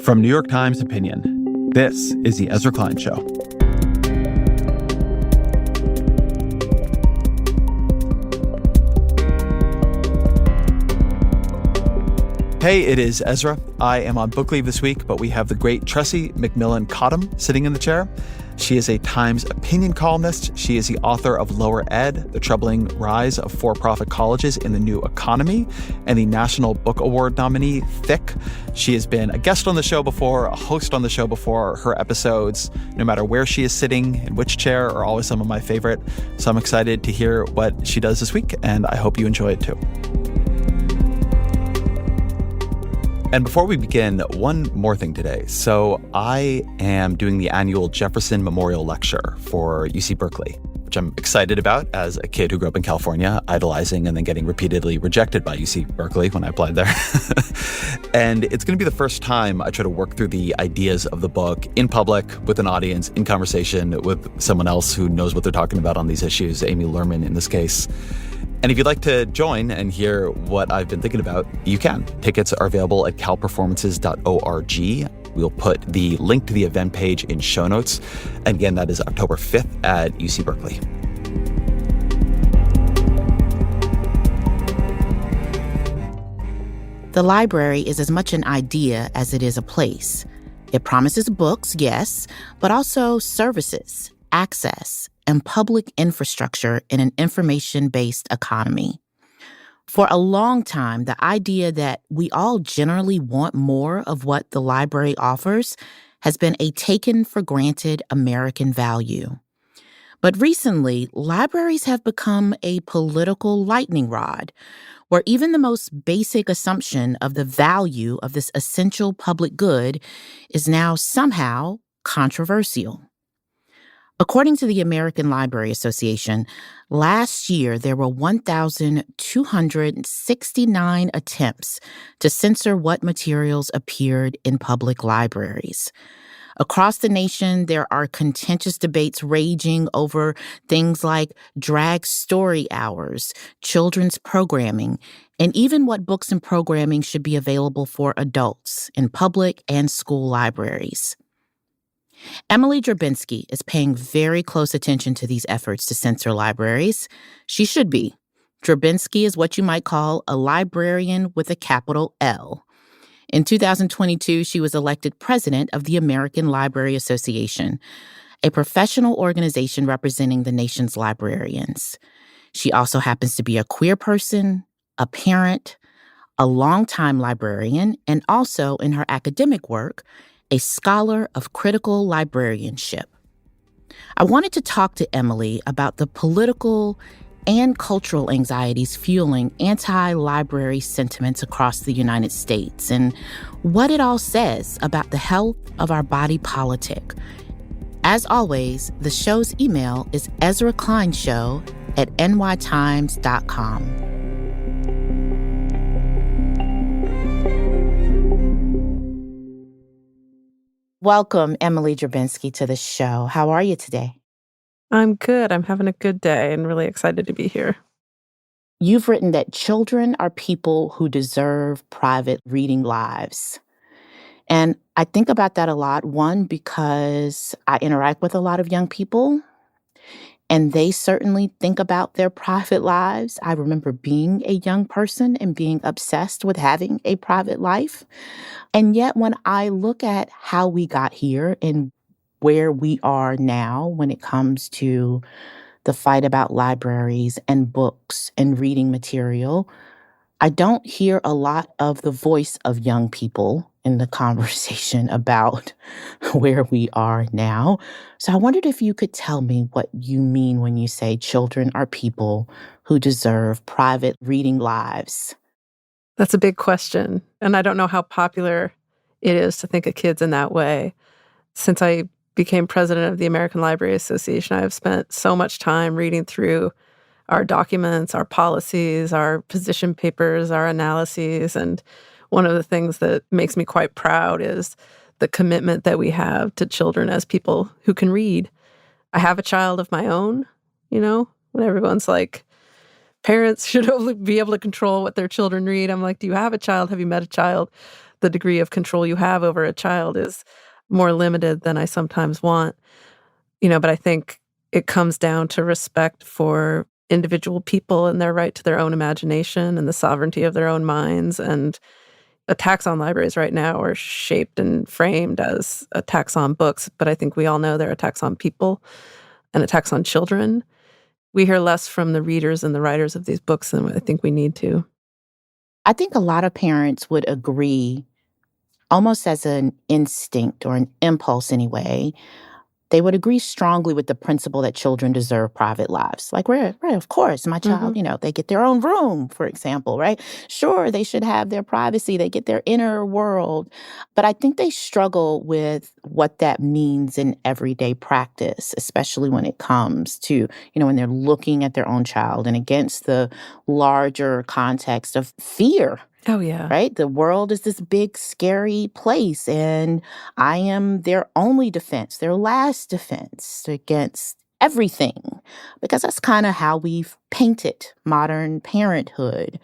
From New York Times Opinion, this is The Ezra Klein Show. Hey, it is Ezra. I am on book leave this week, but we have the great Tressie McMillan Cottom sitting in the chair. She is a Times opinion columnist. She is the author of Lower Ed, The Troubling Rise of For-Profit Colleges in the New Economy, and the National Book Award nominee, Thick. She has been a guest on the show before, a host on the show before. Her episodes, no matter where she is sitting, in which chair, are always some of my favorite. So I'm excited to hear what she does this week, and I hope you enjoy it too. And before we begin, one more thing today. So I am doing the annual Jefferson Memorial Lecture for UC Berkeley, which I'm excited about as a kid who grew up in California, idolizing and then getting repeatedly rejected by UC Berkeley when I applied there. And it's going to be the first time I try to work through the ideas of the book in public, with an audience, in conversation with someone else who knows what they're talking about on these issues, Amy Lerman in this case. And if you'd like to join and hear what I've been thinking about, you can. Tickets are available at calperformances.org. We'll put the link to the event page in show notes. And again, that is October 5th at UC Berkeley. The library is as much an idea as it is a place. It promises books, yes, but also services, access, and public infrastructure in an information-based economy. For a long time, the idea that we all generally want more of what the library offers has been a taken-for-granted American value. But recently, libraries have become a political lightning rod, where even the most basic assumption of the value of this essential public good is now somehow controversial. According to the American Library Association, last year there were 1,269 attempts to censor what materials appeared in public libraries. Across the nation, there are contentious debates raging over things like drag story hours, children's programming, and even what books and programming should be available for adults in public and school libraries. Emily Drabinski is paying very close attention to these efforts to censor libraries. She should be. Drabinski is what you might call a librarian with a capital L. In 2022, she was elected president of the American Library Association, a professional organization representing the nation's librarians. She also happens to be a queer person, a parent, a longtime librarian, and also, in her academic work, a scholar of critical librarianship. I wanted to talk to Emily about the political and cultural anxieties fueling anti-library sentiments across the United States and what it all says about the health of our body politic. As always, the show's email is ezrakleinshow@nytimes.com. Welcome, Emily Drabinski, to the show. How are you today? I'm good. I'm having a good day and really excited to be here. You've written that children are people who deserve private reading lives. And I think about that a lot, one, because I interact with a lot of young people, and they certainly think about their private lives. I remember being a young person and being obsessed with having a private life. And yet, when I look at how we got here and where we are now when it comes to the fight about libraries and books and reading material, I don't hear a lot of the voice of young people in the conversation about where we are now. So I wondered if you could tell me what you mean when you say children are people who deserve private reading lives. That's a big question. And I don't know how popular it is to think of kids in that way. Since I became president of the American Library Association, I have spent so much time reading through our documents, our policies, our position papers, our analyses. And one of the things that makes me quite proud is the commitment that we have to children as people who can read. I have a child of my own, when everyone's like, parents should only be able to control what their children read. I'm like, do you have a child? Have you met a child? the degree of control you have over a child is more limited than I sometimes want. But I think it comes down to respect for individual people and their right to their own imagination and the sovereignty of their own minds. And attacks on libraries right now are shaped and framed as attacks on books, but I think we all know they're attacks on people and attacks on children. We hear less from the readers and the writers of these books than I think we need to. I think a lot of parents would agree, almost as an instinct or an impulse anyway. They would agree strongly with the principle that children deserve private lives. Like, right, of course, my child, they get their own room, for example, right? Sure, they should have their privacy. They get their inner world. But I think they struggle with what that means in everyday practice, especially when it comes to, when they're looking at their own child and against the larger context of fear. Oh, yeah. Right? The world is this big, scary place, and I am their only defense, their last defense against everything, because that's kind of how we've painted modern parenthood.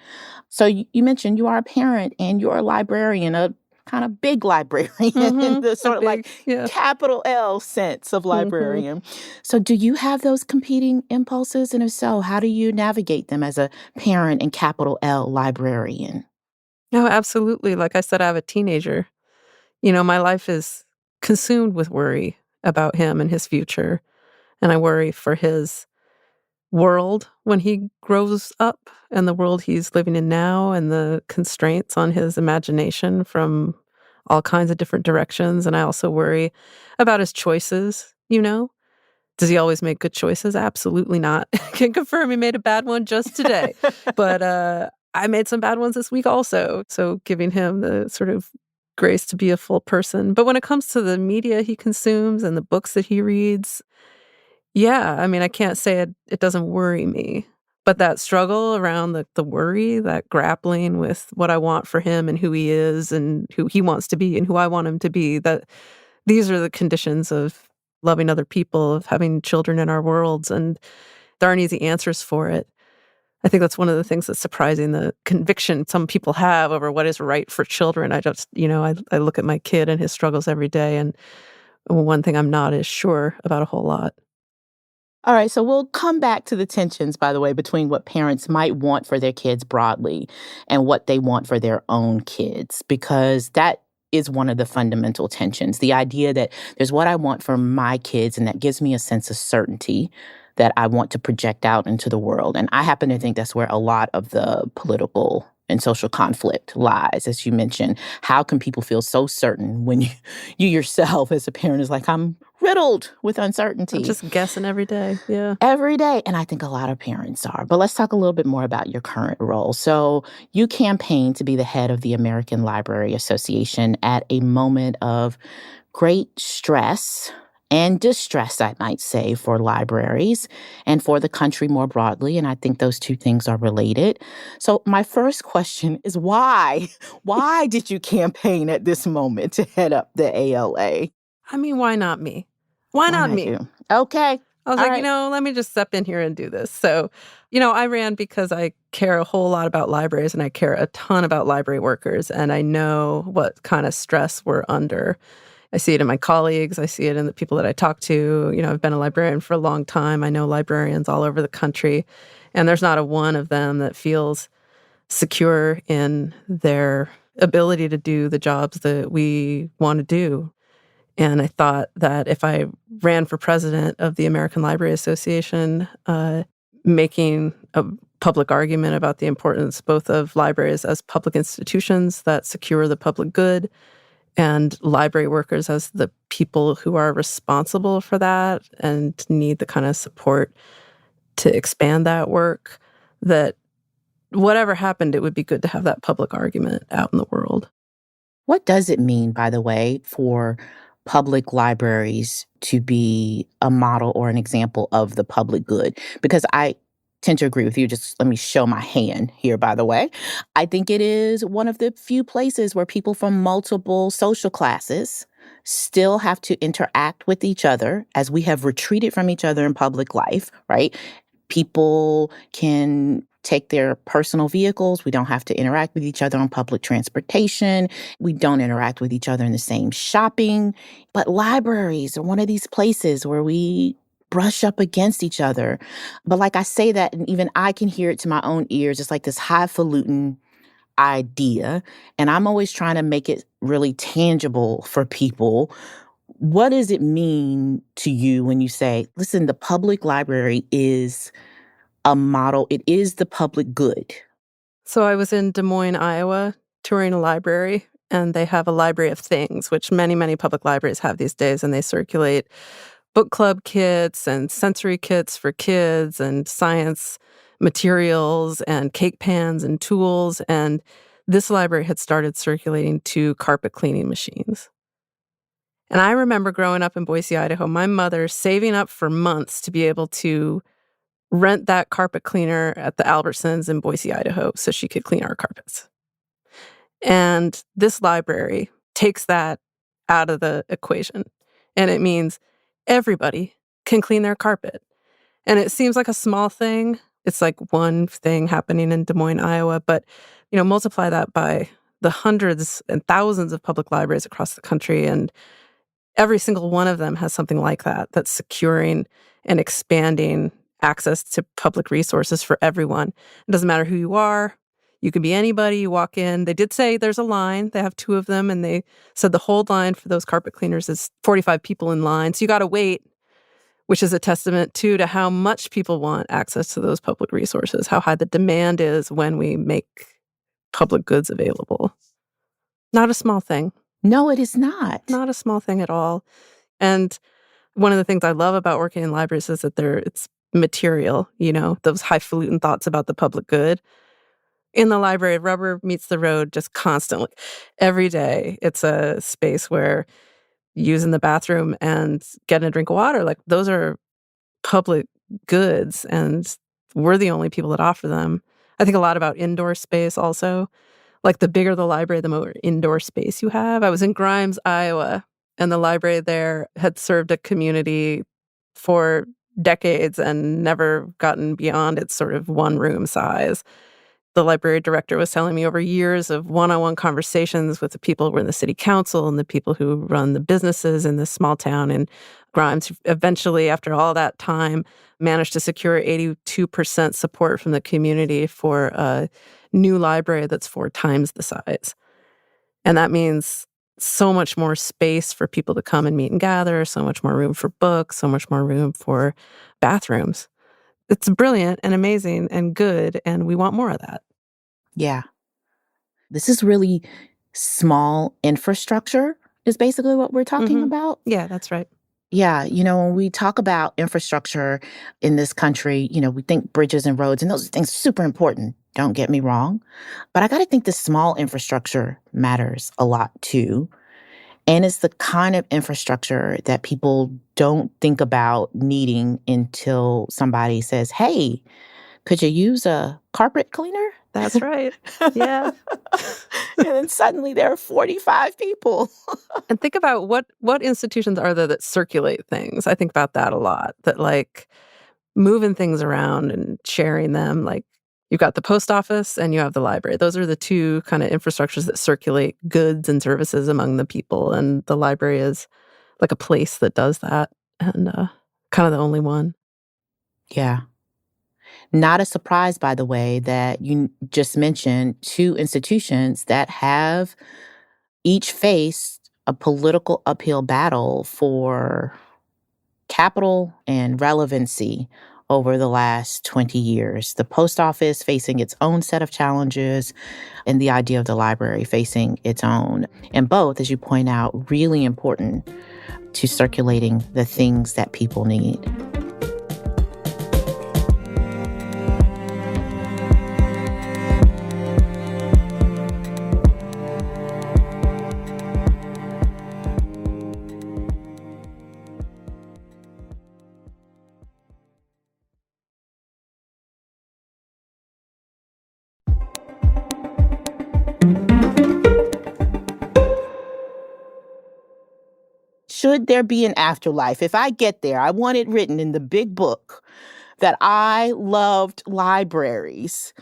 So you mentioned you are a parent and you're a librarian, a kind of big librarian in the sort of like capital L sense of librarian. So do you have those competing impulses? And if so, how do you navigate them as a parent and capital L librarian? No, absolutely. Like I said, I have a teenager. My life is consumed with worry about him and his future. And I worry for his world when he grows up and the world he's living in now and the constraints on his imagination from all kinds of different directions. And I also worry about his choices, Does he always make good choices? Absolutely not. I can confirm he made a bad one just today. But I made some bad ones this week also. So giving him the sort of grace to be a full person. But when it comes to the media he consumes and the books that he reads, I can't say it doesn't worry me. But that struggle around the worry, that grappling with what I want for him and who he is and who he wants to be and who I want him to be, that these are the conditions of loving other people, of having children in our worlds. And there aren't easy answers for it. I think that's one of the things that's surprising, the conviction some people have over what is right for children. I just, I look at my kid and his struggles every day, and one thing I'm not is sure about a whole lot. All right, so we'll come back to the tensions, by the way, between what parents might want for their kids broadly and what they want for their own kids, because that is one of the fundamental tensions. The idea that there's what I want for my kids, and that gives me a sense of certainty that I want to project out into the world. And I happen to think that's where a lot of the political and social conflict lies, as you mentioned. How can people feel so certain when you yourself as a parent is like, I'm riddled with uncertainty. I'm just guessing every day, yeah. Every day. And I think a lot of parents are. But let's talk a little bit more about your current role. So you campaigned to be the head of the American Library Association at a moment of great stress and distress, I might say, for libraries and for the country more broadly. And I think those two things are related. So my first question is why? Why did you campaign at this moment to head up the ALA? Why not me? Why not me? You? Okay. I was let me just step in here and do this. So, I ran because I care a whole lot about libraries and I care a ton about library workers. And I know what kind of stress we're under. I see it in my colleagues. I see it in the people that I talk to. I've been a librarian for a long time. I know librarians all over the country. And there's not a one of them that feels secure in their ability to do the jobs that we want to do. And I thought that if I ran for president of the American Library Association, making a public argument about the importance both of libraries as public institutions that secure the public good and library workers as the people who are responsible for that and need the kind of support to expand that work, that whatever happened, it would be good to have that public argument out in the world. What does it mean, by the way, for public libraries to be a model or an example of the public good? Because I tend to agree with you. Just let me show my hand here, by the way. I think it is one of the few places where people from multiple social classes still have to interact with each other as we have retreated from each other in public life, right? People can take their personal vehicles. We don't have to interact with each other on public transportation. We don't interact with each other in the same shopping. But libraries are one of these places where we brush up against each other. But like I say that, and even I can hear it to my own ears. It's like this highfalutin idea. And I'm always trying to make it really tangible for people. What does it mean to you when you say, listen, the public library is a model, it is the public good? So I was in Des Moines, Iowa, touring a library, and they have a library of things, which many, many public libraries have these days, and they circulate book club kits and sensory kits for kids and science materials and cake pans and tools. And this library had started circulating 2 carpet cleaning machines. And I remember growing up in Boise, Idaho, my mother saving up for months to be able to rent that carpet cleaner at the Albertsons in Boise, Idaho, so she could clean our carpets. And this library takes that out of the equation. And it means everybody can clean their carpet. And it seems like a small thing. It's like one thing happening in Des Moines, Iowa. But, multiply that by the hundreds and thousands of public libraries across the country. And every single one of them has something like that, that's securing and expanding access to public resources for everyone. It doesn't matter who you are. You can be anybody. You walk in. They did say there's a line. They have 2 of them, and they said the hold line for those carpet cleaners is 45 people in line. So you got to wait, which is a testament, too, to how much people want access to those public resources, how high the demand is when we make public goods available. Not a small thing. No, it is not. Not a small thing at all. And one of the things I love about working in libraries is that it's material, those highfalutin thoughts about the public good. In the library, rubber meets the road just constantly. Every day, it's a space where using the bathroom and getting a drink of water, like those are public goods, and we're the only people that offer them. I think a lot about indoor space also. Like the bigger the library, the more indoor space you have. I was in Grimes, Iowa, and the library there had served a community for decades and never gotten beyond its sort of one-room size. The library director was telling me over years of one-on-one conversations with the people who were in the city council and the people who run the businesses in this small town in Grimes. Eventually, after all that time, managed to secure 82% support from the community for a new library that's 4 times the size. And that means so much more space for people to come and meet and gather, so much more room for books, so much more room for bathrooms. It's brilliant and amazing and good, and we want more of that. Yeah. This is really small infrastructure is basically what we're talking about. Yeah, that's right. Yeah, when we talk about infrastructure in this country, we think bridges and roads, and those things are super important. Don't get me wrong. But I got to think the small infrastructure matters a lot too. And it's the kind of infrastructure that people don't think about needing until somebody says, hey, could you use a carpet cleaner? That's right. Yeah. And then suddenly there are 45 people. And think about what institutions are there that circulate things. I think about that a lot, that like moving things around and sharing them. Like you've got the post office and you have the library. Those are the 2 kind of infrastructures that circulate goods and services among the people. And the library is like a place that does that, and kind of the only one. Yeah. Not a surprise, by the way, that you just mentioned 2 institutions that have each faced a political uphill battle for capital and relevancy over the last 20 years. The post office facing its own set of challenges, and the idea of the library facing its own. And both, as you point out, really important to circulating the things that people need. Should there be an afterlife? If I get there, I want it written in the big book that I loved libraries.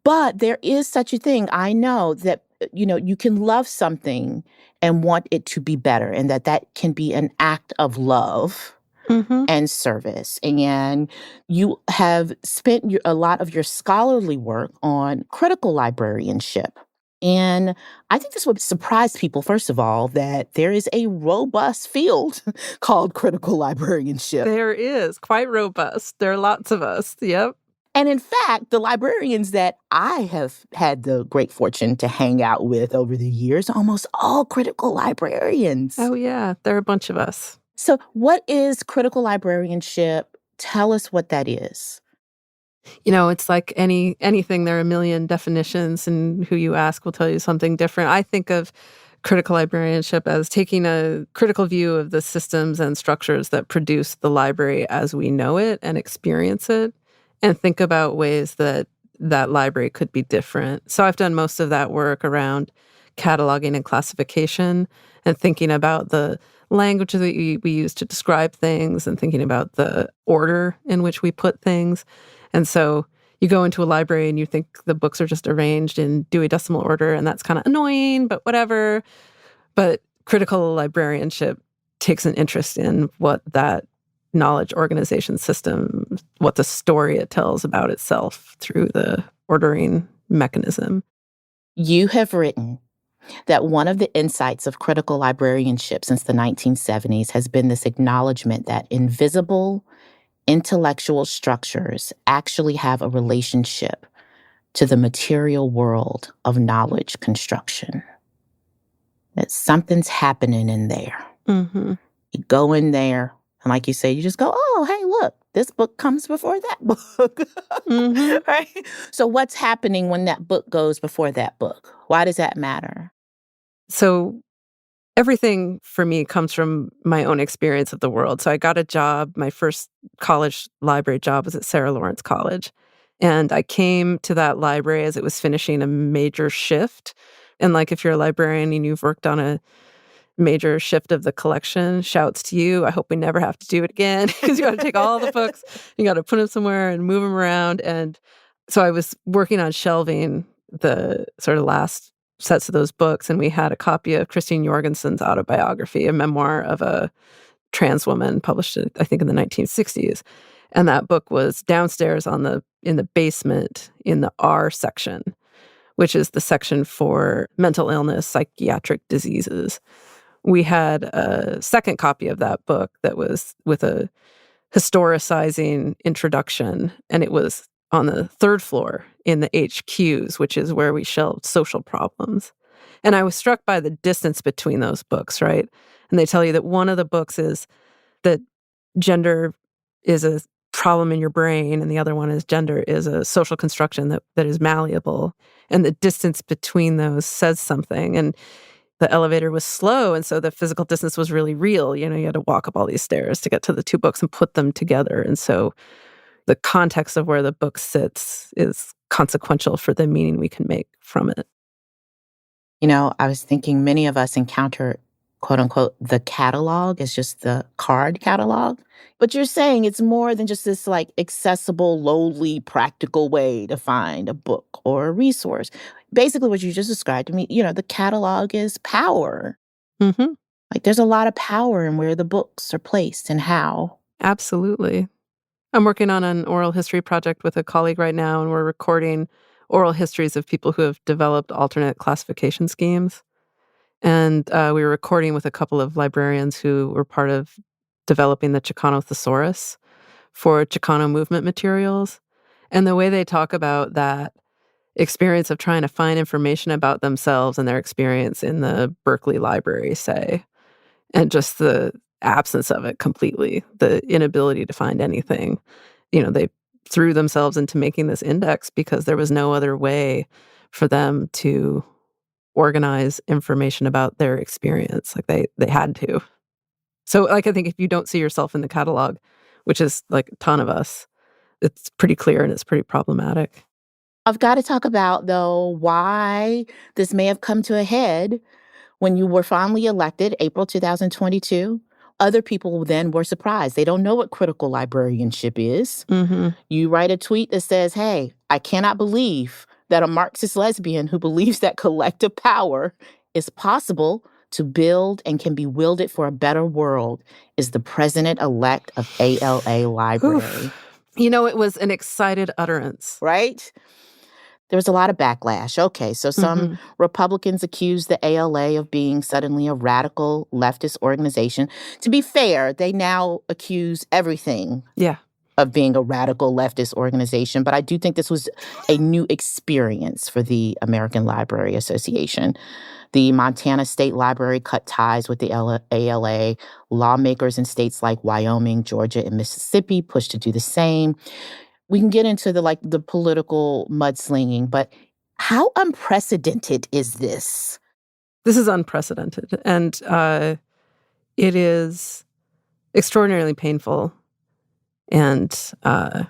But there is such a thing. I know that, you can love something and want it to be better, and that can be an act of love Mm-hmm. and service. And you have spent a lot of your scholarly work on critical librarianship. And I think this would surprise people, first of all, that there is a robust field called critical librarianship. There is quite robust. There are lots of us. Yep. And in fact, the librarians that I have had the great fortune to hang out with over the years are almost all critical librarians. Oh, yeah. There are a bunch of us. So what is critical librarianship? Tell us what that is. It's like anything. There are a million definitions, and who you ask will tell you something different. I think of critical librarianship as taking a critical view of the systems and structures that produce the library as we know it and experience it, and think about ways that that library could be different. So I've done most of that work around cataloging and classification, and thinking about the language that we use to describe things, and thinking about the order in which we put things. And so you go into a library and you think the books are just arranged in Dewey Decimal order, and that's kind of annoying, but whatever. But critical librarianship takes an interest in what that knowledge organization system, what the story it tells about itself through the ordering mechanism. You have written that one of the insights of critical librarianship since the 1970s has been this acknowledgement that invisible intellectual structures actually have a relationship to the material world of knowledge construction. That something's happening in there. Mm-hmm. You go in there, and like you say, you just go, oh, hey, look, this book comes before that book. Mm-hmm. Right? So what's happening when that book goes before that book? Why does that matter? So everything for me comes from my own experience of the world. So I got a job. My first college library job was at Sarah Lawrence College. And I came to that library as it was finishing a major shift. And like if you're a librarian and you've worked on a major shift of the collection, shouts to you. I hope we never have to do it again, because you got to take all the books, you got to put them somewhere and move them around. And so I was working on shelving the sort of last sets of those books, and we had a copy of Christine Jorgensen's autobiography, a memoir of a trans woman, published, I think, in the 1960s. And that book was downstairs in the basement in the R section, which is the section for mental illness, psychiatric diseases. We had a second copy of that book that was with a historicizing introduction, and it was on the third floor in the HQs, which is where we shelved social problems. And I was struck by the distance between those books, right? And they tell you that one of the books is that gender is a problem in your brain, and the other one is gender is a social construction that is malleable. And the distance between those says something. And the elevator was slow, and so the physical distance was really real. You had to walk up all these stairs to get to the two books and put them together. And so the context of where the book sits is consequential for the meaning we can make from it. I was thinking many of us encounter, quote unquote, the catalog as just the card catalog. But you're saying it's more than just this like accessible, lowly, practical way to find a book or a resource. Basically, what you just described to me, the catalog is power. Mm-hmm. Like there's a lot of power in where the books are placed and how. Absolutely. I'm working on an oral history project with a colleague right now, and we're recording oral histories of people who have developed alternate classification schemes. And we were recording with a couple of librarians who were part of developing the Chicano thesaurus for Chicano movement materials. And the way they talk about that experience of trying to find information about themselves and their experience in the Berkeley Library, say, and just the absence of it completely, the inability to find anything. They threw themselves into making this index because there was no other way for them to organize information about their experience. Like they had to. So I think if you don't see yourself in the catalog, which is like a ton of us, it's pretty clear and it's pretty problematic. I've got to talk about, though, why this may have come to a head when you were finally elected, April 2022. Other people then were surprised. They don't know what critical librarianship is. Mm-hmm. You write a tweet that says, hey, I cannot believe that a Marxist lesbian who believes that collective power is possible to build and can be wielded for a better world is the president-elect of ALA Library. Oof. You know, it was an excited utterance. Right? There was a lot of backlash. Okay, so some Republicans accused the ALA of being suddenly a radical leftist organization. To be fair, they now accuse everything of being a radical leftist organization. But I do think this was a new experience for the American Library Association. The Montana State Library cut ties with the ALA. Lawmakers in states like Wyoming, Georgia, and Mississippi pushed to do the same. We can get into the political mudslinging, but how unprecedented is this? This is unprecedented, and it is extraordinarily painful. And the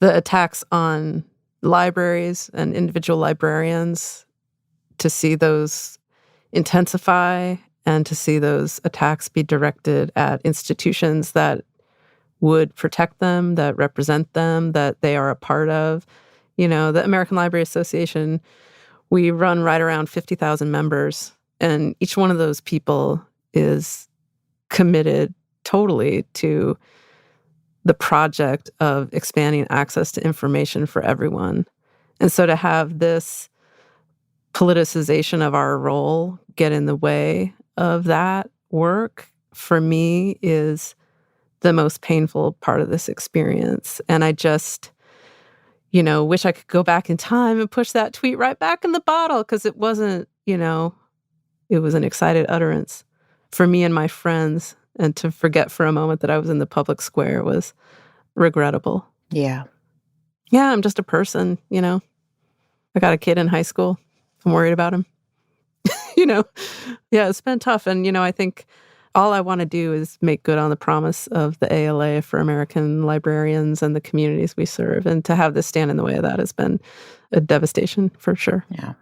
attacks on libraries and individual librarians, to see those intensify and to see those attacks be directed at institutions that would protect them, that represent them, that they are a part of. You know, the American Library Association, we run right around 50,000 members, and each one of those people is committed totally to the project of expanding access to information for everyone. And so to have this politicization of our role get in the way of that work, for me, is the most painful part of this experience. And I just, wish I could go back in time and push that tweet right back in the bottle, because it wasn't, it was an excited utterance for me and my friends. And to forget for a moment that I was in the public square was regrettable. Yeah. Yeah, I'm just a person, I got a kid in high school. I'm worried about him. Yeah, it's been tough. And, I think all I want to do is make good on the promise of the ALA for American librarians and the communities we serve. And to have this stand in the way of that has been a devastation for sure. Yeah.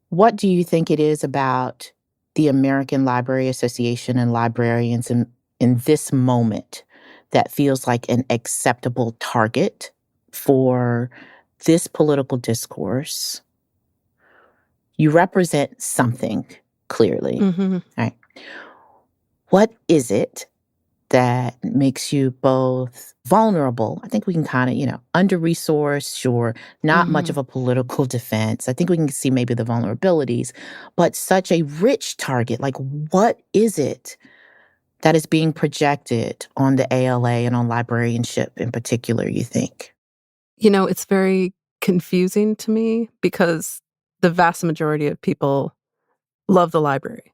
What do you think it is about the American Library Association and librarians in this moment that feels like an acceptable target for this political discourse? You represent something, clearly. Mm-hmm. Right. What is it that makes you both vulnerable? I think we can kind of, under-resourced, sure, not much of a political defense. I think we can see maybe the vulnerabilities, but such a rich target. Like, what is it that is being projected on the ALA and on librarianship in particular, you think? It's very confusing to me because the vast majority of people love the library.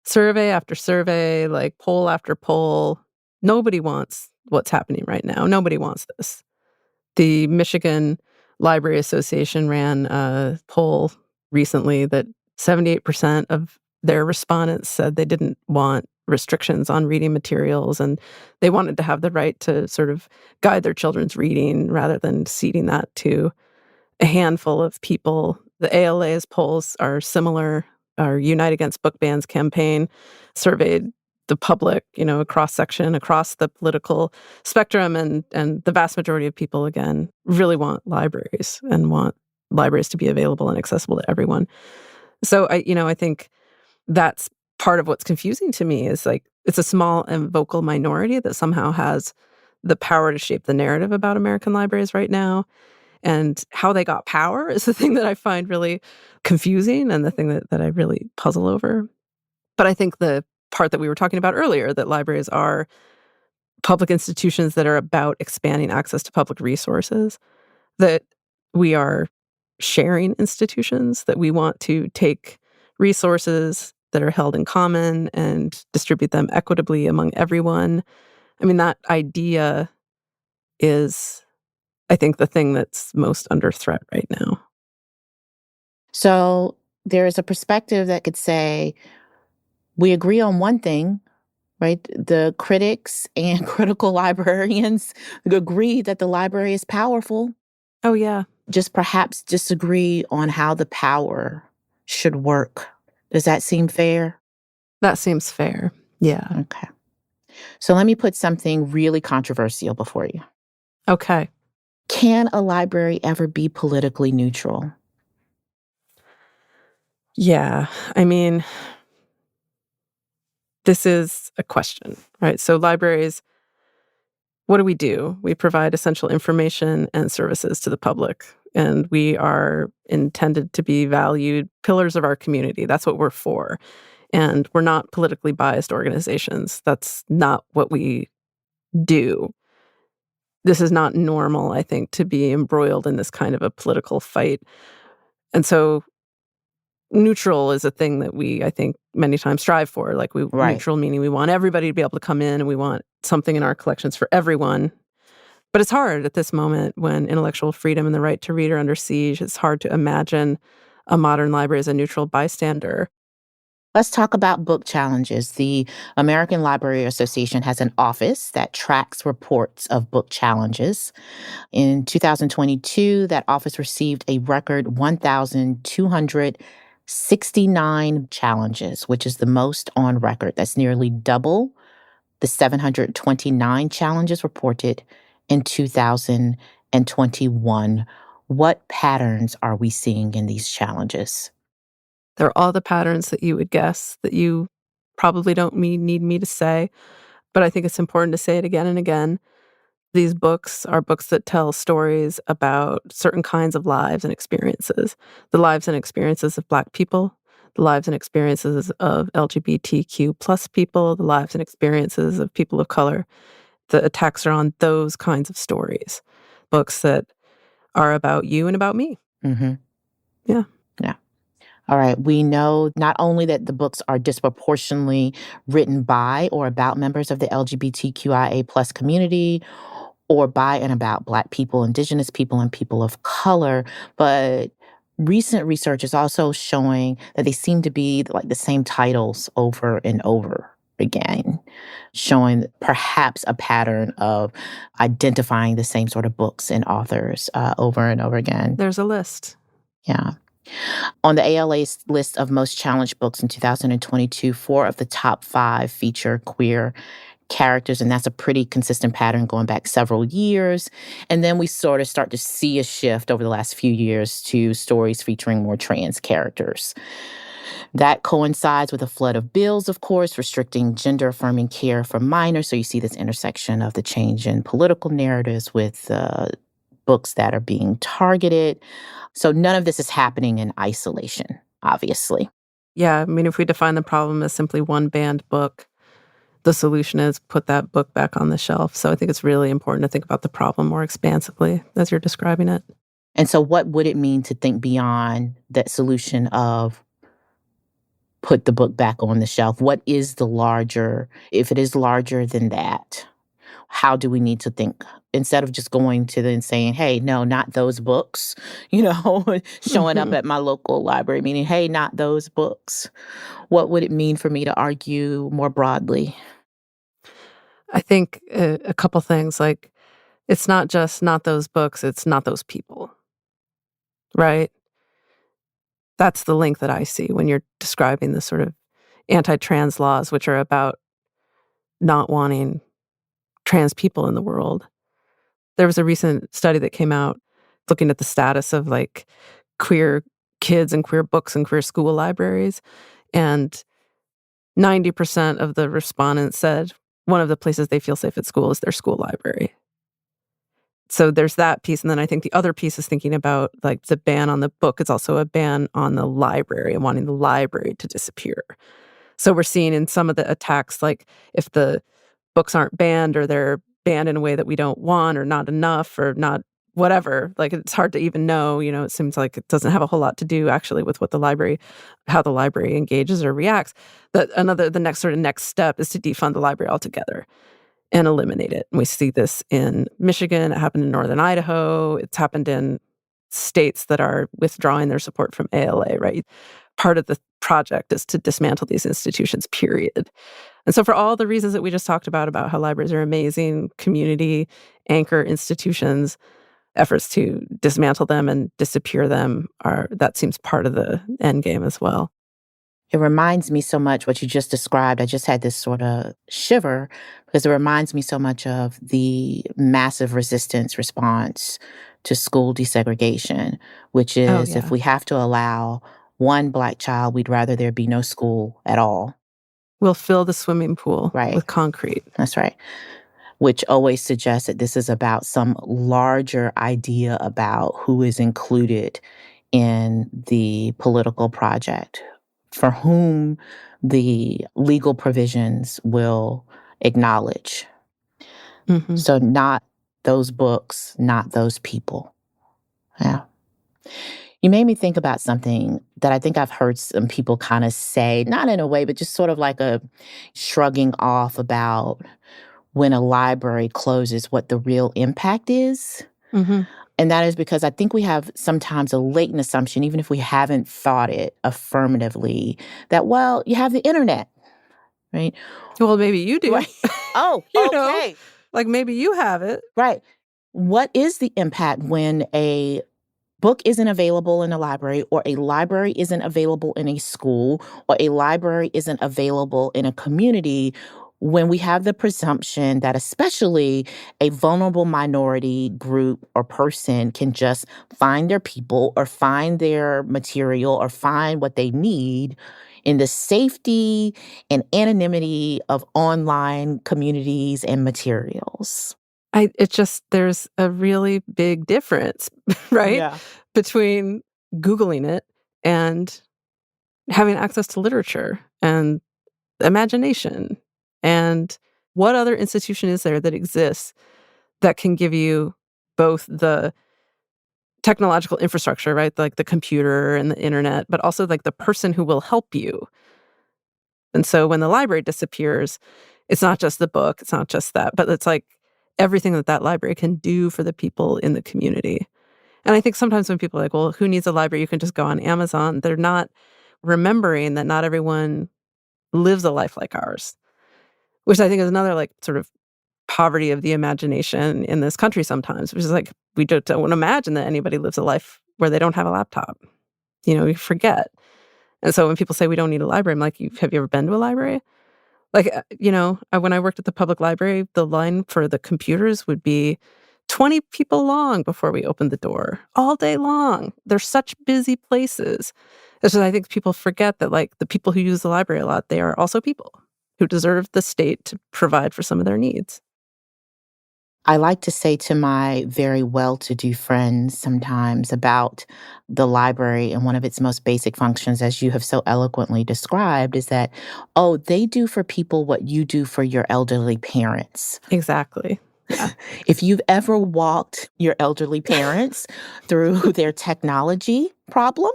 Survey after survey, like poll after poll, nobody wants what's happening right now. Nobody wants this. The Michigan Library Association ran a poll recently that 78% of their respondents said they didn't want restrictions on reading materials, and they wanted to have the right to sort of guide their children's reading rather than ceding that to a handful of people. The ALA's polls are similar. Our Unite Against Book Bans campaign surveyed the public, a cross-section across the political spectrum, and the vast majority of people, again, really want libraries and want libraries to be available and accessible to everyone. So I think that's part of what's confusing to me is like it's a small and vocal minority that somehow has the power to shape the narrative about American libraries right now. And how they got power is the thing that I find really confusing and the thing that I really puzzle over. But I think the part that we were talking about earlier, that libraries are public institutions that are about expanding access to public resources, that we are sharing institutions, that we want to take resources that are held in common and distribute them equitably among everyone. I mean, that idea is, I think, the thing that's most under threat right now. So there is a perspective that could say, we agree on one thing, right? The critics and critical librarians agree that the library is powerful. Oh, yeah. Just perhaps disagree on how the power should work. Does that seem fair? That seems fair. Yeah. Okay. So let me put something really controversial before you. Okay. Can a library ever be politically neutral? Yeah. I mean, this is a question, right? So libraries, what do? We provide essential information and services to the public, and we are intended to be valued pillars of our community. That's what we're for. And we're not politically biased organizations. That's not what we do. This is not normal, I think, to be embroiled in this kind of a political fight. And so neutral is a thing that we, I think, many times strive for. Like Right. neutral meaning we want everybody to be able to come in and we want something in our collections for everyone. But it's hard at this moment when intellectual freedom and the right to read are under siege. It's hard to imagine a modern library as a neutral bystander. Let's talk about book challenges. The American Library Association has an office that tracks reports of book challenges. In 2022, that office received a record 1,269 challenges, which is the most on record. That's nearly double the 729 challenges reported in 2021. What patterns are we seeing in these challenges? They're all the patterns that you would guess that you probably don't need me to say, but I think it's important to say it again and again. These books are books that tell stories about certain kinds of lives and experiences. The lives and experiences of Black people, the lives and experiences of LGBTQ plus people, the lives and experiences of people of color. The attacks are on those kinds of stories. Books that are about you and about me. Mm-hmm. Yeah. Yeah. All right. We know not only that the books are disproportionately written by or about members of the LGBTQIA plus community or by and about Black people, Indigenous people, and people of color, but recent research is also showing that they seem to be like the same titles over and over again, showing perhaps a pattern of identifying the same sort of books and authors over and over again. There's a list. Yeah. On the ALA's list of most challenged books in 2022, 4 of the top 5 feature queer characters, and that's a pretty consistent pattern going back several years. And then we sort of start to see a shift over the last few years to stories featuring more trans characters. That coincides with a flood of bills, of course, restricting gender-affirming care for minors. So you see this intersection of the change in political narratives with books that are being targeted. So none of this is happening in isolation, obviously. Yeah, I mean, if we define the problem as simply one banned book, the solution is put that book back on the shelf. So I think it's really important to think about the problem more expansively as you're describing it. And so what would it mean to think beyond that solution of put the book back on the shelf? What is the larger, if it is larger than that, how do we need to think? Instead of just going to them and saying, hey, no, not those books, showing up at my local library, meaning, hey, not those books. What would it mean for me to argue more broadly? I think a couple things, like it's not just not those books, it's not those people, right? That's the link that I see when you're describing the sort of anti-trans laws, which are about not wanting trans people in the world. There was a recent study that came out looking at the status of like queer kids and queer books and queer school libraries. And 90% of the respondents said one of the places they feel safe at school is their school library. So there's that piece. And then I think the other piece is thinking about like the ban on the book. It's also a ban on the library and wanting the library to disappear. So we're seeing in some of the attacks, like if the books aren't banned or they're banned in a way that we don't want or not enough or not whatever, like it's hard to even know, it seems like it doesn't have a whole lot to do actually with what how the library engages or reacts. The next step is to defund the library altogether and eliminate it. And we see this in Michigan. It happened in northern Idaho. It's happened in states that are withdrawing their support from ALA, right? Part of the project is to dismantle these institutions, period. And so for all the reasons that we just talked about how libraries are amazing, community anchor institutions, efforts to dismantle them and disappear them that seems part of the end game as well. It reminds me so much what you just described. I just had this sort of shiver because it reminds me so much of the massive resistance response to school desegregation, which Oh, is if yeah. we have to allow one Black child, we'd rather there be no school at all. We'll fill the swimming pool Right. with concrete. That's right. Which always suggests that this is about some larger idea about who is included in the political project, for whom the legal provisions will acknowledge. Mm-hmm. So not those books, not those people. Yeah. You made me think about something that I think I've heard some people kind of say, not in a way, but just sort of like a shrugging off about when a library closes, what the real impact is. Mm-hmm. And that is because I think we have sometimes a latent assumption, even if we haven't thought it affirmatively, that, well, you have the internet, right? Well, maybe you do. Right. Oh, You okay. know? Like maybe you have it. Right. What is the impact when a book isn't available in a library, or a library isn't available in a school, or a library isn't available in a community, when we have the presumption that especially a vulnerable minority group or person can just find their people or find their material or find what they need in the safety and anonymity of online communities and materials. There's a really big difference, right? Yeah. Between Googling it and having access to literature and imagination. And what other institution is there that exists that can give you both the technological infrastructure, right? Like the computer and the internet, but also like the person who will help you. And so when the library disappears, it's not just the book, it's not just that, but it's like everything that that library can do for the people in the community. And I think sometimes when people are like, well, who needs a library? You can just go on Amazon. They're not remembering that not everyone lives a life like ours, which I think is another like sort of poverty of the imagination in this country sometimes, which is like, we don't imagine that anybody lives a life where they don't have a laptop. You know, we forget. And so when people say we don't need a library, I'm like, have you ever been to a library? Like, when I worked at the public library, the line for the computers would be 20 people long before we opened the door, all day long. They're such busy places. It's just, I think people forget that, like, the people who use the library a lot, they are also people who deserve the state to provide for some of their needs. I like to say to my very well-to-do friends sometimes about the library, and one of its most basic functions, as you have so eloquently described, is that, oh, they do for people what you do for your elderly parents. Exactly. Yeah. If you've ever walked your elderly parents through their technology problem,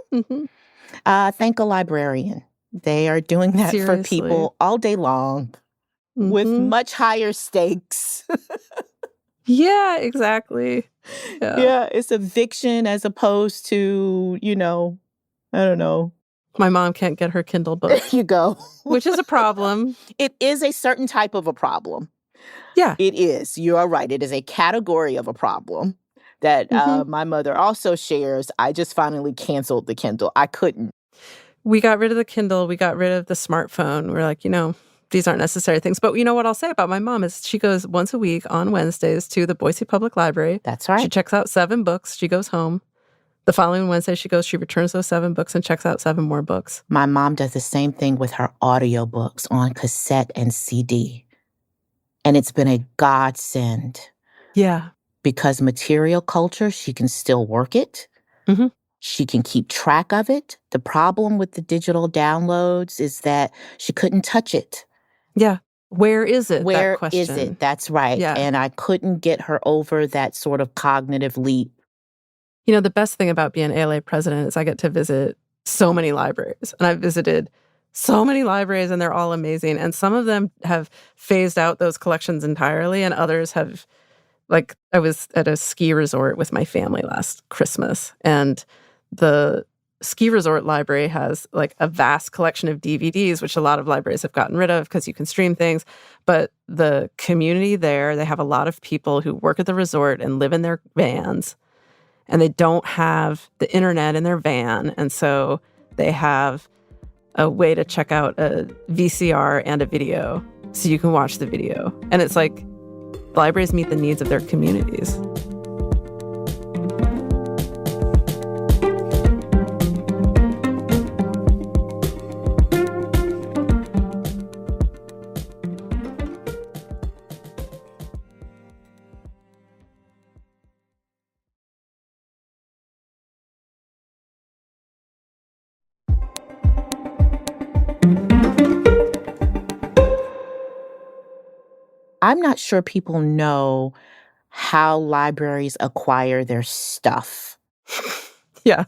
thank a librarian. They are doing that for Seriously. people all day long with much higher stakes. Yeah, exactly. Yeah, it's eviction as opposed to, I don't know. My mom can't get her Kindle book. There you go. Which is a problem. It is a certain type of a problem. Yeah. It is. You are right. It is a category of a problem that my mother also shares. I just finally canceled the Kindle. I couldn't. We got rid of the Kindle. We got rid of the smartphone. We're like, these aren't necessary things. But you know what I'll say about my mom is she goes once a week on Wednesdays to the Boise Public Library. That's right. She checks out 7 books. She goes home. The following Wednesday, she returns those 7 books and checks out 7 more books. My mom does the same thing with her audiobooks on cassette and CD. And it's been a godsend. Yeah. Because material culture, she can still work it. Mm-hmm. She can keep track of it. The problem with the digital downloads is that she couldn't touch it. Yeah. Where is it? Where that question. is it? That's right. Yeah. And I couldn't get her over that sort of cognitive leap. The best thing about being ALA president is I get to visit so many libraries. And I've visited so many libraries, and they're all amazing. And some of them have phased out those collections entirely, and others have, like, I was at a ski resort with my family last Christmas, and the ski resort library has like a vast collection of DVDs, which a lot of libraries have gotten rid of because you can stream things. But the community there, they have a lot of people who work at the resort and live in their vans, and they don't have the internet in their van. And so they have a way to check out a VCR and a video so you can watch the video. And it's like libraries meet the needs of their communities. I'm not sure people know how libraries acquire their stuff. Yeah.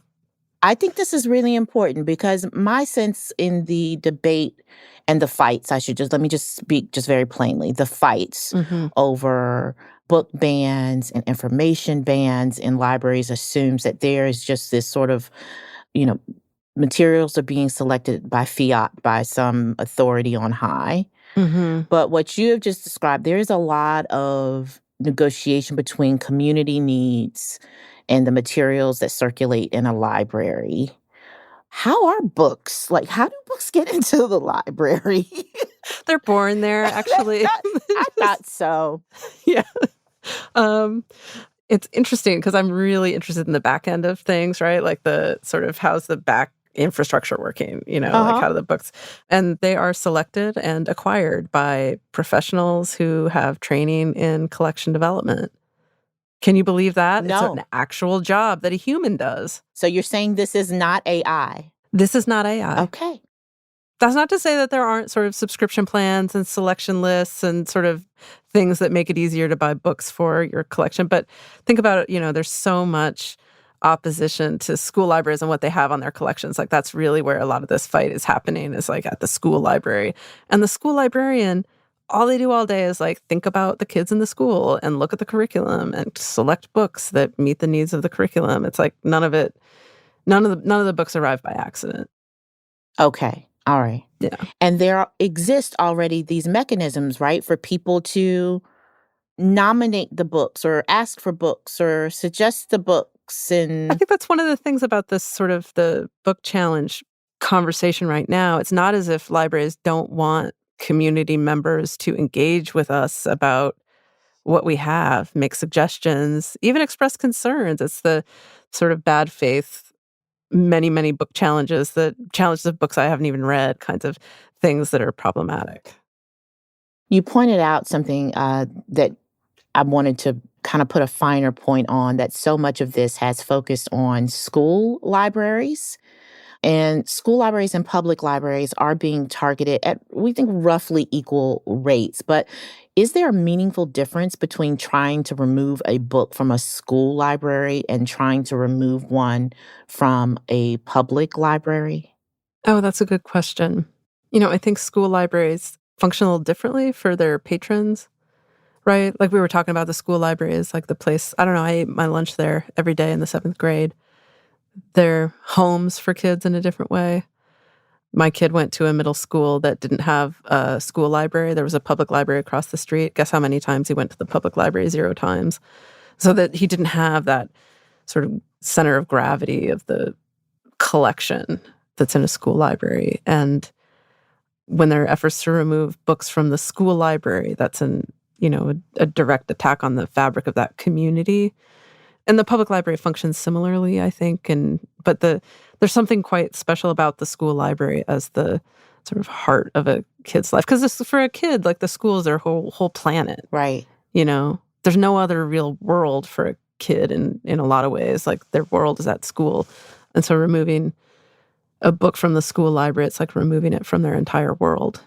I think this is really important because my sense in the debate and the fights, let me just speak just very plainly, the fights over book bans and information bans in libraries assumes that there is just this sort of, you know, materials are being selected by fiat, by some authority on high. But what you have just described, there is a lot of negotiation between community needs and the materials that circulate in a library. How are books? Like, how do books get into the library? They're born there, actually. I thought so. Yeah. It's interesting because I'm really interested in the back end of things, right? Like the sort of how's the back infrastructure working, like how do the books, and they are selected and acquired by professionals who have training in collection development. Can you believe that? No. It's an actual job that a human does. So you're saying this is not AI? This is not AI. Okay. That's not to say that there aren't sort of subscription plans and selection lists and sort of things that make it easier to buy books for your collection. But think about it, there's so much opposition to school libraries and what they have on their collections. Like that's really where a lot of this fight is happening, is like at the school library. And the school librarian, all they do all day is like think about the kids in the school and look at the curriculum and select books that meet the needs of the curriculum. It's like none of the books arrive by accident. Okay. All right. Yeah. And there exist already these mechanisms, right, for people to nominate the books or ask for books or suggest the books. And I think that's one of the things about this sort of the book challenge conversation right now. It's not as if libraries don't want community members to engage with us about what we have, make suggestions, even express concerns. It's the sort of bad faith, many book challenges of books I haven't even read, kinds of things that are problematic. You pointed out something that I wanted to kind of put a finer point on, that so much of this has focused on school libraries. And school libraries and public libraries are being targeted at, we think, roughly equal rates. But is there a meaningful difference between trying to remove a book from a school library and trying to remove one from a public library? Oh, that's a good question. I think school libraries function a little differently for their patrons, right? Like we were talking about, the school library is like the place, I don't know, I ate my lunch there every day in the 7th grade. They're homes for kids in a different way. My kid went to a middle school that didn't have a school library. There was a public library across the street. Guess how many times he went to the public library? 0 times. So that he didn't have that sort of center of gravity of the collection that's in a school library. And when there are efforts to remove books from the school library, that's a direct attack on the fabric of that community. And the public library functions similarly, I think. But there's something quite special about the school library as the sort of heart of a kid's life. Because for a kid, like the school is their whole planet. Right. There's no other real world for a kid in a lot of ways. Like their world is at school. And so removing a book from the school library, it's like removing it from their entire world.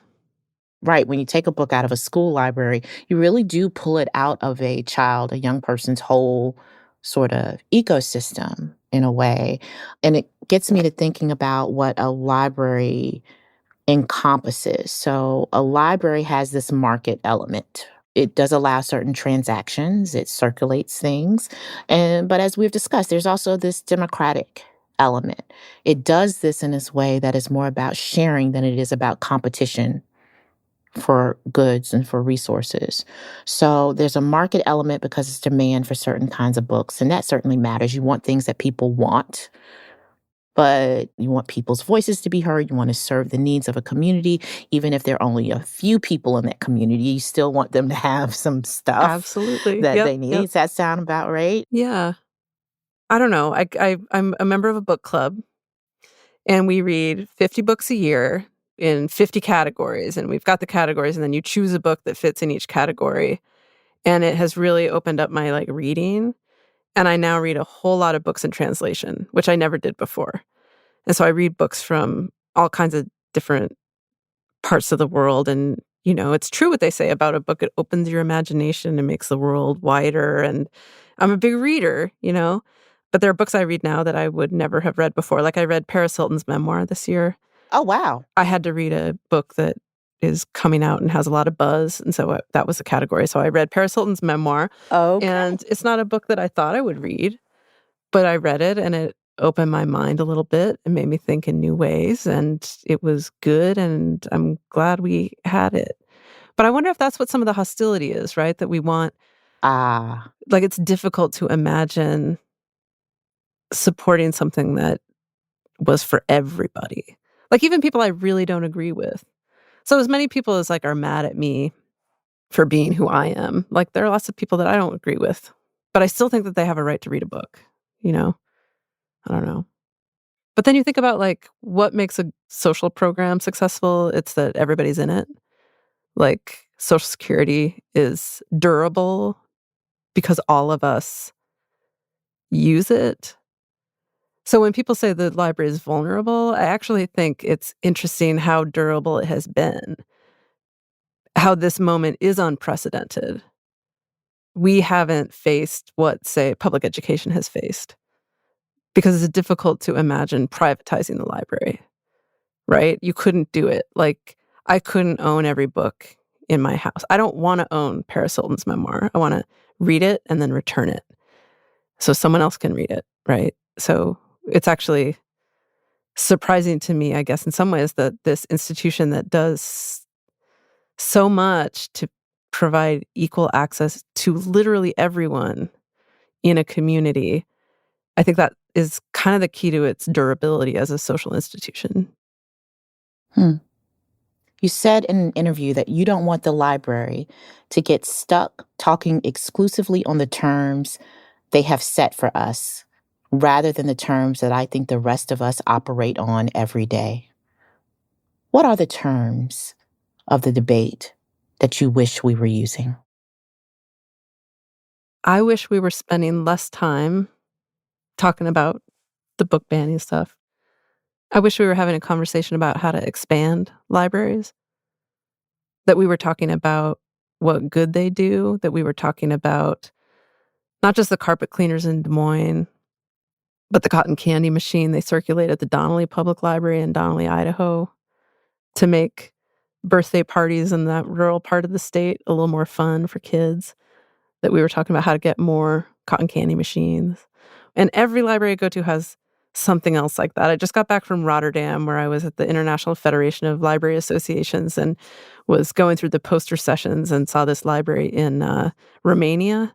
Right. When you take a book out of a school library, you really do pull it out of a young person's whole sort of ecosystem in a way. And it gets me to thinking about what a library encompasses. So a library has this market element. It does allow certain transactions. It circulates things. But as we've discussed, there's also this democratic element. It does this in this way that is more about sharing than it is about competition for goods and for resources. So there's a market element because it's demand for certain kinds of books, and that certainly matters. You want things that people want. but you want people's voices to be heard. You want to serve the needs of a community. Even if there are only a few people in that community, you still want them to have some stuff Absolutely. that Yep, they need. yep. Does that sound about right? Yeah. I don't know. I'm a member of a book club, and we read 50 books a year in 50 categories, and we've got the categories, and then you choose a book that fits in each category. And it has really opened up my, reading, and I now read a whole lot of books in translation, which I never did before. And so I read books from all kinds of different parts of the world, and, it's true what they say about a book. It opens your imagination and makes the world wider, and I'm a big reader, but there are books I read now that I would never have read before. Like, I read Paris Hilton's memoir this year. Oh, wow. I had to read a book that is coming out and has a lot of buzz, and so that was the category. So I read Paris Hilton's memoir, Okay. and it's not a book that I thought I would read, but I read it, and it opened my mind a little bit and made me think in new ways, and it was good, and I'm glad we had it. But I wonder if that's what some of the hostility is, right? That we want, Ah, it's difficult to imagine supporting something that was for everybody. Even people I really don't agree with. So as many people as are mad at me for being who I am, there are lots of people that I don't agree with, but I still think that they have a right to read a book, you know? I don't know. But then you think about what makes a social program successful. It's that everybody's in it. Social Security is durable because all of us use it. So when people say the library is vulnerable, I actually think it's interesting how durable it has been, how this moment is unprecedented. We haven't faced what, say, public education has faced because it's difficult to imagine privatizing the library, right? You couldn't do it. I couldn't own every book in my house. I don't want to own Paris Hilton's memoir. I want to read it and then return it so someone else can read it, right? So it's actually surprising to me, I guess, in some ways, that this institution that does so much to provide equal access to literally everyone in a community, I think that is kind of the key to its durability as a social institution. hmm. You said in an interview that you don't want the library to get stuck talking exclusively on the terms they have set for us, rather than the terms that I think the rest of us operate on every day. What are the terms of the debate that you wish we were using? I wish we were spending less time talking about the book banning stuff. I wish we were having a conversation about how to expand libraries, that we were talking about what good they do, that we were talking about not just the carpet cleaners in Des Moines, but the cotton candy machine they circulate at the Donnelly Public Library in Donnelly, Idaho, to make birthday parties in that rural part of the state a little more fun for kids, that we were talking about how to get more cotton candy machines. And every library I go to has something else like that. I just got back from Rotterdam, where I was at the International Federation of Library Associations and was going through the poster sessions and saw this library in Romania,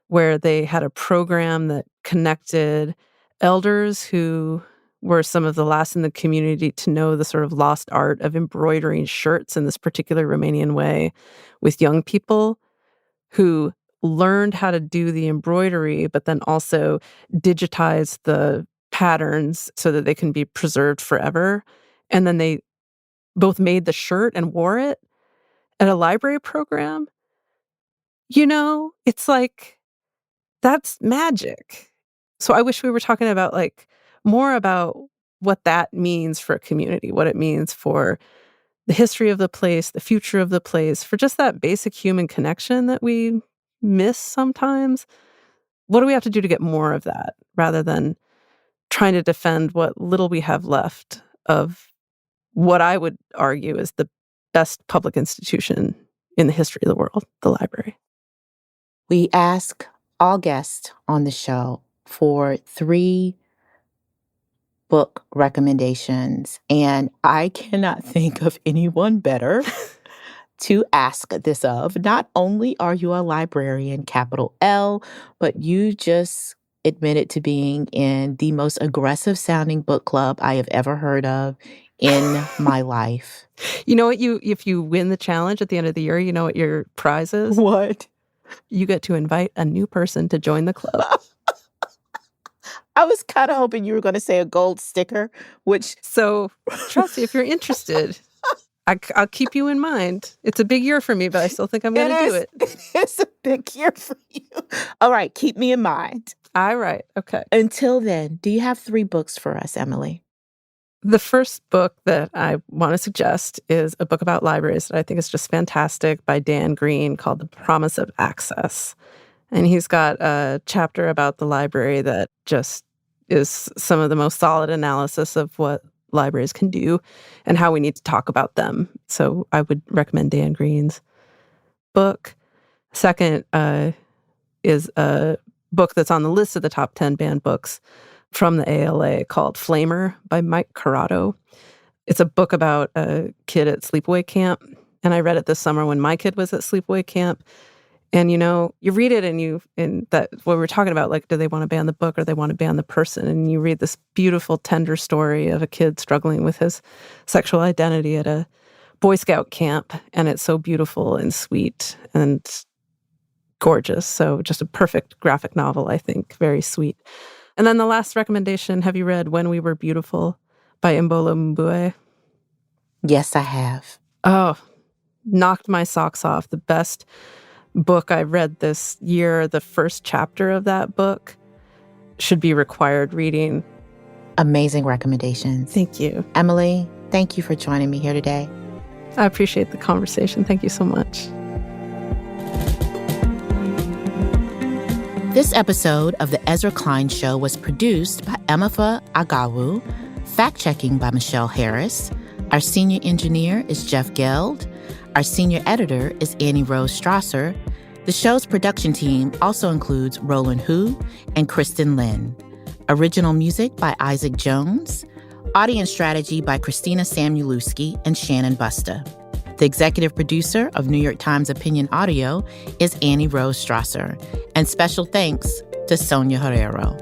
where they had a program that connected elders who were some of the last in the community to know the sort of lost art of embroidering shirts in this particular Romanian way with young people who learned how to do the embroidery, but then also digitize the patterns so that they can be preserved forever. And then they both made the shirt and wore it at a library program. It's that's magic. So I wish we were talking about more about what that means for a community, what it means for the history of the place, the future of the place, for just that basic human connection that we miss sometimes. What do we have to do to get more of that rather than trying to defend what little we have left of what I would argue is the best public institution in the history of the world, the library? We ask all guests on the show for 3 book recommendations, and I cannot think of anyone better to ask this of. Not only are you a librarian, capital L, but you just admitted to being in the most aggressive sounding book club I have ever heard of in my life. You know what? If you win the challenge at the end of the year, you know what your prize is? What? You get to invite a new person to join the club. I was kind of hoping you were going to say a gold sticker, which... So, Tressie, if you're interested, I'll keep you in mind. It's a big year for me, but I still think I'm going to do it. It's a big year for you. All right, keep me in mind. All right, okay. Until then, do you have 3 books for us, Emily? The first book that I want to suggest is a book about libraries that I think is just fantastic by Dan Green called The Promise of Access. And he's got a chapter about the library that just is some of the most solid analysis of what libraries can do and how we need to talk about them. So I would recommend Dan Green's book. Second is a book that's on the list of the top 10 banned books from the ALA called Flamer by Mike Corrado. It's a book about a kid at sleepaway camp. And I read it this summer when my kid was at sleepaway camp. And, you know, you read it and that what we're talking about, like, do they want to ban the book or they want to ban the person? And you read this beautiful, tender story of a kid struggling with his sexual identity at a Boy Scout camp. And it's so beautiful and sweet and gorgeous. So just a perfect graphic novel, I think. Very sweet. And then the last recommendation, have you read When We Were Beautiful by Mbola Mbue? Yes, I have. Oh, knocked my socks off. The best book I read this year. The first chapter of that book should be required reading. Amazing recommendations. Thank you. Emily, thank you for joining me here today. I appreciate the conversation. Thank you so much. This episode of The Ezra Klein Show was produced by Emefa Agawu, fact-checking by Michelle Harris. Our senior engineer is Jeff Geld. Our senior editor is Annie Rose Strasser. The show's production team also includes Roland Hu and Kristen Lin. Original music by Isaac Jones. Audience strategy by Christina Samuelewski and Shannon Busta. The executive producer of New York Times Opinion Audio is Annie Rose Strasser. And special thanks to Sonia Herrero.